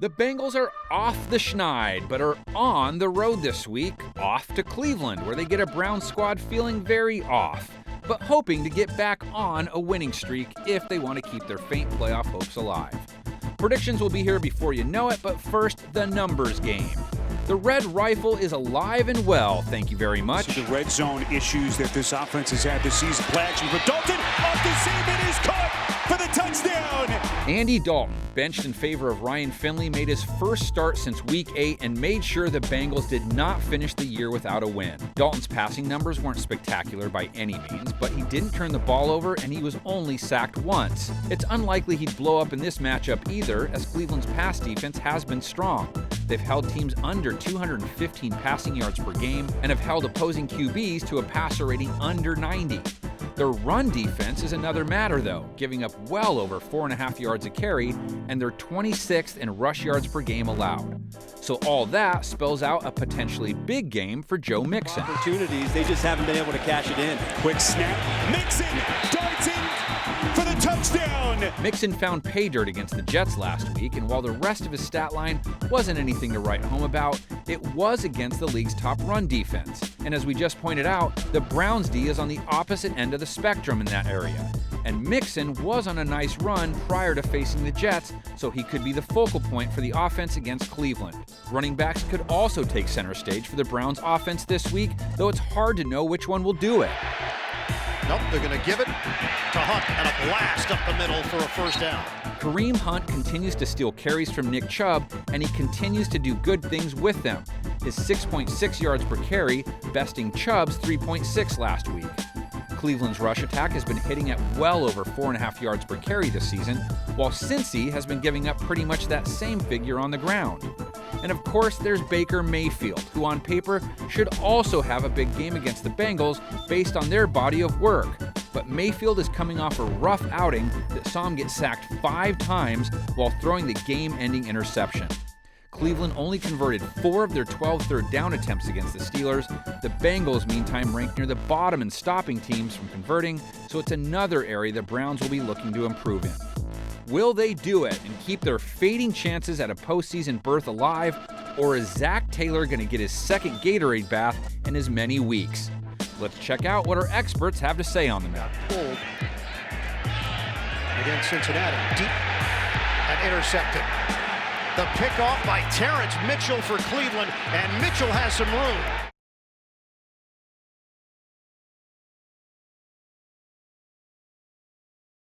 The Bengals are off the schneid, but are on the road this week, off to Cleveland, where they get a Browns squad feeling very off, but hoping to get back on a winning streak if they want to keep their faint playoff hopes alive. Predictions will be here before you know it, but first, the numbers game. The Red Rifle is alive and well, thank you very much. The red zone issues that this offense has had this season. Play action for Dalton, off the seam, and is caught for the touchdown. Andy Dalton, benched in favor of Ryan Finley, made his first start since Week 8 and made sure the Bengals did not finish the year without a win. Dalton's passing numbers weren't spectacular by any means, but he didn't turn the ball over and he was only sacked once. It's unlikely he'd blow up in this matchup either, as Cleveland's pass defense has been strong. They've held teams under 215 passing yards per game and have held opposing QBs to a passer rating under 90. Their run defense is another matter, though, giving up well over 4.5 yards a carry, and they're 26th in rush yards per game allowed. So all that spells out a potentially big game for Joe Mixon. Opportunities, they just haven't been able to cash it in. Quick snap, Mixon darts in for the touchdown. Mixon found pay dirt against the Jets last week, and while the rest of his stat line wasn't anything to write home about, it was against the league's top run defense. And as we just pointed out, the Browns' D is on the opposite end of the spectrum in that area. And Mixon was on a nice run prior to facing the Jets, so he could be the focal point for the offense against Cleveland. Running backs could also take center stage for the Browns' offense this week, though it's hard to know which one will do it. Nope, they're going to give it to Hunt, and a blast up the middle for a first down. KAREEM Hunt continues to steal carries from Nick Chubb, and he continues to do good things with them. His 6.6 yards per carry, besting Chubb's 3.6 last week. Cleveland's rush attack has been hitting at well over 4.5 yards per carry this season, while Cincy has been giving up pretty much that same figure on the ground. And of course, there's Baker Mayfield, who on paper should also have a big game against the Bengals based on their body of work. But Mayfield is coming off a rough outing that saw him get sacked 5 times while throwing the game-ending interception. Cleveland only converted 4 of their 12 third down attempts against the Steelers. The Bengals, meantime, ranked near the bottom in stopping teams from converting, so it's another area the Browns will be looking to improve in. Will they do it and keep their fading chances at a postseason berth alive, or is Zach Taylor going to get his second Gatorade bath in as many weeks? Let's check out what our experts have to say on the matter. Pulled against Cincinnati, deep and intercepted. The pickoff by Terrence Mitchell for Cleveland, and Mitchell has some room.